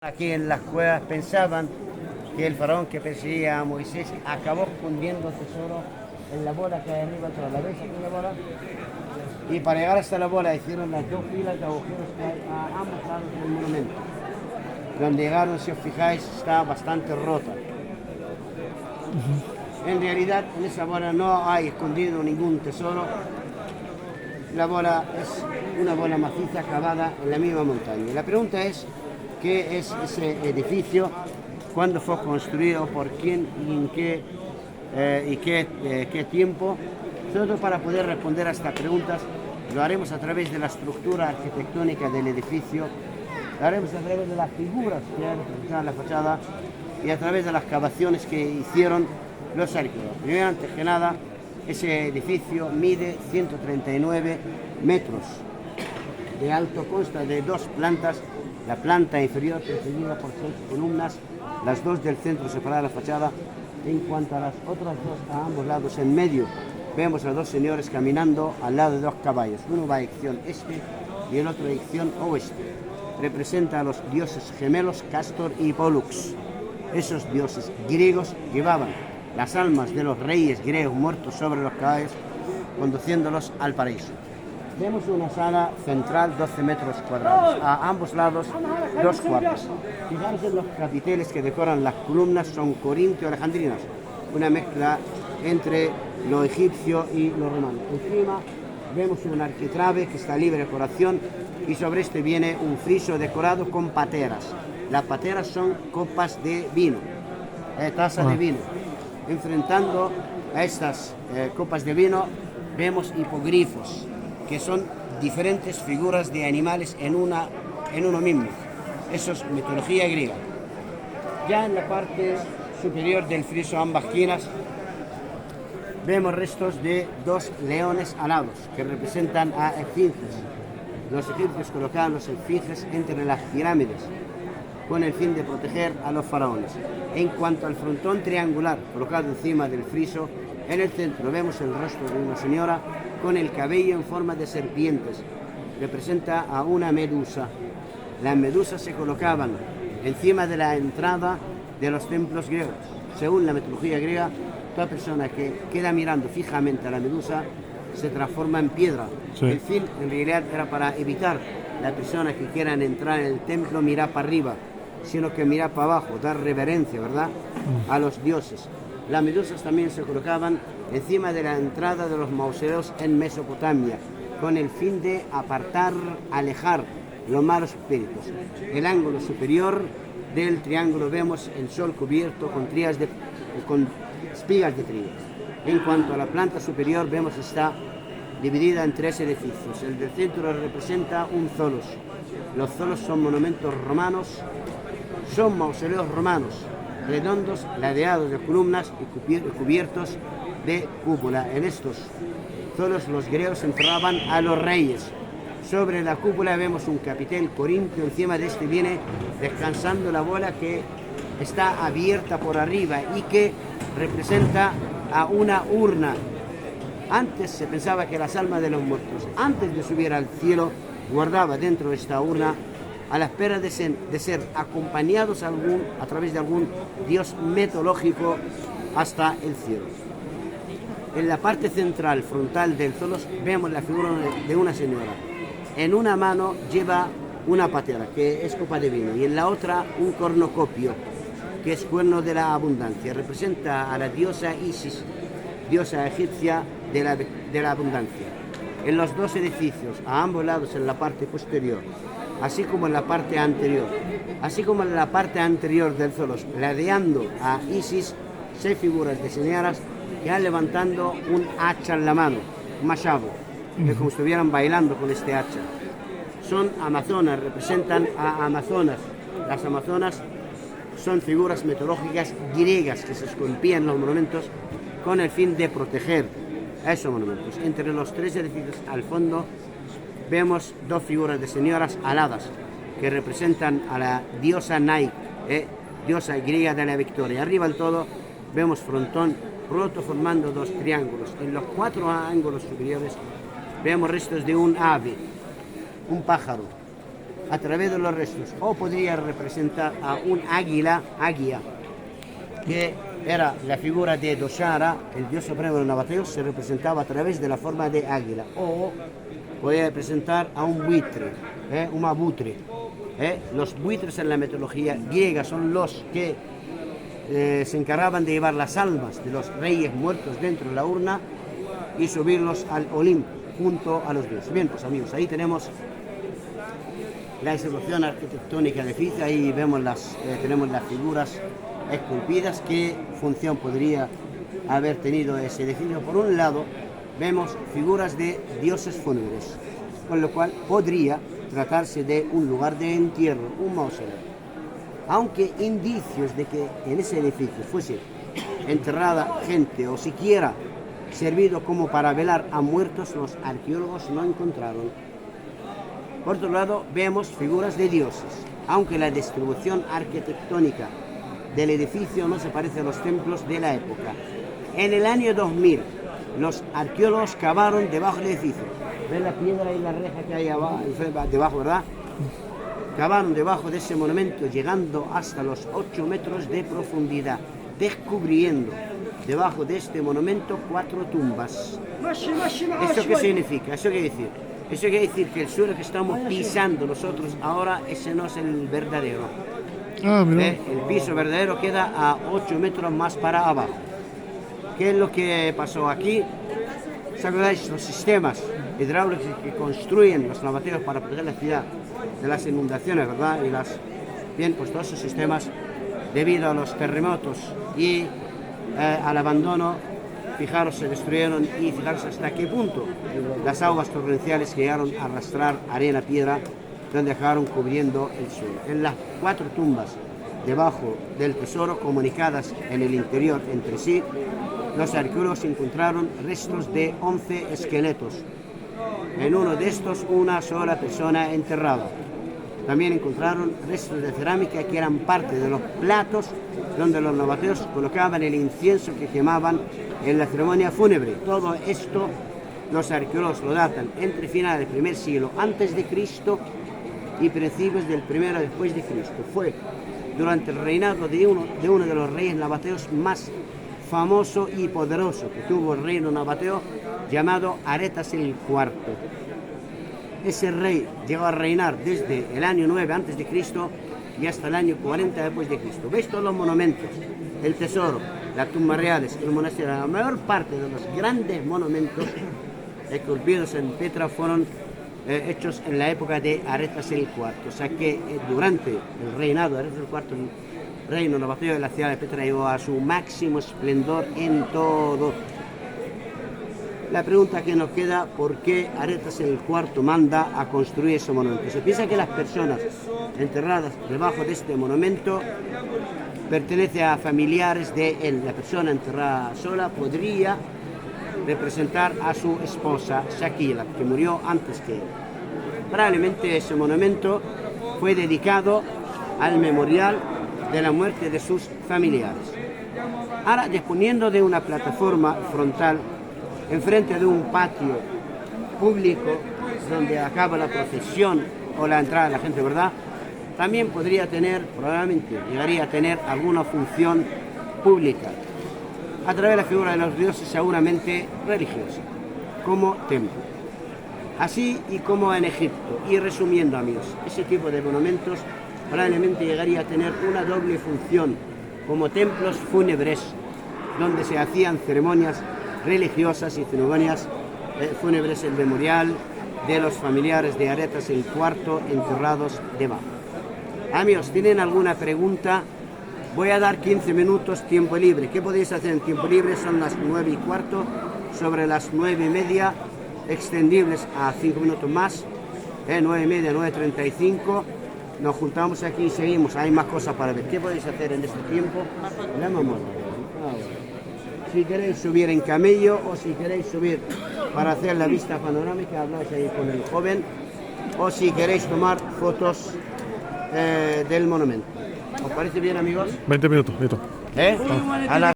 Aquí en las cuevas pensaban que el faraón que perseguía a Moisés acabó escondiendo tesoro en la bola que hay arriba, toda la vez aquí en la bola. Y para llegar hasta la bola hicieron las dos filas de agujeros que hay a ambos lados del monumento. Donde llegaron, si os fijáis, está bastante rota. En realidad, en esa bola no hay escondido ningún tesoro. La bola es una bola maciza cavada en la misma montaña. Y la pregunta es, ¿qué es ese edificio? ¿Cuándo fue construido? ¿Por quién? ¿Y en qué tiempo? Todo para poder responder a estas preguntas lo haremos a través de la estructura arquitectónica del edificio, lo haremos a través de las figuras que hay representadas en la fachada y a través de las excavaciones que hicieron los arqueólogos. Primero, antes que nada, ese edificio mide 139 metros de alto, consta de dos plantas. La planta inferior precedida por 6 columnas, las dos del centro separadas de la fachada. En cuanto a las otras dos a ambos lados, en medio, vemos a dos señores caminando al lado de dos caballos. Uno va a dirección este y el otro a dirección oeste. Representa a los dioses gemelos Castor y Pollux. Esos dioses griegos llevaban las almas de los reyes griegos muertos sobre los caballos, conduciéndolos al paraíso. Vemos una sala central, 12 metros cuadrados. A ambos lados, dos cuartos. Fijaros en los capiteles que decoran las columnas, son corintio-alejandrinas, una mezcla entre lo egipcio y lo romano. Encima vemos un arquitrabe que está libre de decoración y sobre este viene un friso decorado con pateras. Las pateras son copas de vino, tazas de vino. Enfrentando a estas copas de vino vemos hipogrifos, que son diferentes figuras de animales en uno mismo. Eso es mitología griega. Ya en la parte superior del friso, ambas esquinas, vemos restos de dos leones alados que representan a esfinges. Los egipcios colocaban los esfinges entre las pirámides con el fin de proteger a los faraones. En cuanto al frontón triangular colocado encima del friso, en el centro vemos el rostro de una señora con el cabello en forma de serpientes. Representa a una medusa. Las medusas se colocaban encima de la entrada de los templos griegos. Según la mitología griega, toda persona que queda mirando fijamente a la medusa se transforma en piedra. Sí. El fin, en realidad, era para evitar las personas que quieran entrar en el templo mirar para arriba, sino que mirar para abajo, dar reverencia, ¿verdad?, a los dioses. Las medusas también se colocaban encima de la entrada de los mausoleos en Mesopotamia, con el fin de apartar, alejar los malos espíritus. El ángulo superior del triángulo vemos el sol cubierto con espigas de trigo. En cuanto a la planta superior, vemos que está dividida en tres edificios. El del centro representa un zolos. Los zolos son monumentos romanos, son mausoleos romanos, redondos, ladeados de columnas y cubiertos de cúpula. En estos zolos los griegos enterraban a los reyes. Sobre la cúpula vemos un capitel corintio, encima de este viene descansando la bola que está abierta por arriba y que representa a una urna. Antes se pensaba que las almas de los muertos, antes de subir al cielo, guardaba dentro de esta urna a la espera de ser acompañados a través de algún dios mitológico hasta el cielo. En la parte central, frontal del zolos, vemos la figura de una señora. En una mano lleva una patera, que es copa de vino, y en la otra un cornucopio, que es cuerno de la abundancia. Representa a la diosa Isis, diosa egipcia de la abundancia. En los dos edificios, a ambos lados, en la parte posterior, así como en la parte anterior, del zolos, ladeando a Isis, 6 figuras de señoras que van levantando un hacha en la mano, un machado, que como si estuvieran bailando con este hacha. Son amazonas, representan a amazonas. Las amazonas son figuras mitológicas griegas que se esculpían en los monumentos con el fin de proteger a esos monumentos. Entre los tres edificios al fondo vemos dos figuras de señoras aladas que representan a la diosa Nike, diosa griega de la victoria. Arriba del todo vemos frontón roto formando dos triángulos. En los 4 ángulos superiores vemos restos de un ave, un pájaro, a través de los restos, o podría representar a un águila, que era la figura de Doshara, el dios supremo de los nabateos, se representaba a través de la forma de águila, o podría representar a un buitre, un abutre. Los buitres en la mitología griega son los que se encargaban de llevar las almas de los reyes muertos dentro de la urna y subirlos al Olimpo junto a los dioses. Bien, pues amigos, ahí tenemos la ejecución arquitectónica del edificio. Ahí vemos tenemos las figuras esculpidas. ¿Qué función podría haber tenido ese edificio? Por un lado, vemos figuras de dioses fúnebres, con lo cual podría tratarse de un lugar de entierro, un mausoleo. Aunque indicios de que en ese edificio fuese enterrada gente o siquiera servido como para velar a muertos, los arqueólogos no encontraron. Por otro lado, vemos figuras de dioses, aunque la distribución arquitectónica del edificio no se parece a los templos de la época. En el año 2000, los arqueólogos cavaron debajo del edificio. ¿Ven la piedra y la reja que hay abajo, debajo, verdad? Cavaron debajo de ese monumento, llegando hasta los 8 metros de profundidad, descubriendo debajo de este monumento 4 tumbas. ¿Esto qué significa? ¿Eso quiere decir? Eso quiere decir que el suelo que estamos pisando nosotros ahora, ese no es el verdadero. El piso verdadero queda a 8 metros más para abajo. ¿Qué es lo que pasó aquí? ¿Se acordáis? Los sistemas hidráulicos que construyen los nabateos para proteger la ciudad de las inundaciones, ¿verdad? Bien, pues todos esos sistemas, debido a los terremotos y al abandono, fijaros, se destruyeron, y fijaros hasta qué punto las aguas torrenciales llegaron a arrastrar arena, piedra, donde dejaron cubriendo el suelo. En las 4 tumbas debajo del tesoro, comunicadas en el interior entre sí, los arqueólogos encontraron restos de 11 esqueletos. En uno de estos, una sola persona enterrada. También encontraron restos de cerámica que eran parte de los platos donde los nabateos colocaban el incienso que quemaban en la ceremonia fúnebre. Todo esto los arqueólogos lo datan entre finales del primer siglo antes de Cristo y principios del primero después de Cristo. Fue durante el reinado de uno de los reyes nabateos más famoso y poderoso que tuvo el reino nabateo, llamado Aretas el IV. Ese rey llegó a reinar desde el año 9 antes de Cristo y hasta el año 40 después de Cristo. ¿Veis todos los monumentos? El tesoro, las tumbas reales, el monasterio. La mayor parte de los grandes monumentos esculpidos en Petra fueron hechos en la época de Aretas el IV. O sea que durante el reinado de Aretas el IV, el reino nabateo de la ciudad de Petra llegó a su máximo esplendor en todo. La pregunta que nos queda: ¿por qué Aretas el IV manda a construir ese monumento? Se piensa que las personas enterradas debajo de este monumento pertenecen a familiares de él. La persona enterrada sola podría representar a su esposa Shakila, que murió antes que él. Probablemente ese monumento fue dedicado al memorial de la muerte de sus familiares. Ahora, disponiendo de una plataforma frontal enfrente de un patio público donde acaba la procesión o la entrada de la gente, ¿verdad? También podría tener, probablemente llegaría a tener alguna función pública a través de la figura de los dioses, seguramente religiosa, como templo. Así y como en Egipto. Y resumiendo, amigos, ese tipo de monumentos probablemente llegaría a tener una doble función, como templos fúnebres, donde se hacían ceremonias religiosas y ceremonias fúnebres, el memorial de los familiares de Aretas el IV enterrados debajo. Amigos, ¿tienen alguna pregunta? Voy a dar 15 minutos tiempo libre. ¿Qué podéis hacer en tiempo libre? Son las 9:15, sobre las 9:30, extendibles a 5 minutos más, 9:30, 9:35. Nos juntamos aquí y seguimos. Hay más cosas para ver. ¿Qué podéis hacer en este tiempo? La mamona. Si queréis subir en camello o si queréis subir para hacer la vista panorámica, habláis ahí con el joven, o si queréis tomar fotos del monumento. ¿Os parece bien, amigos? 20 minutos, listo. A las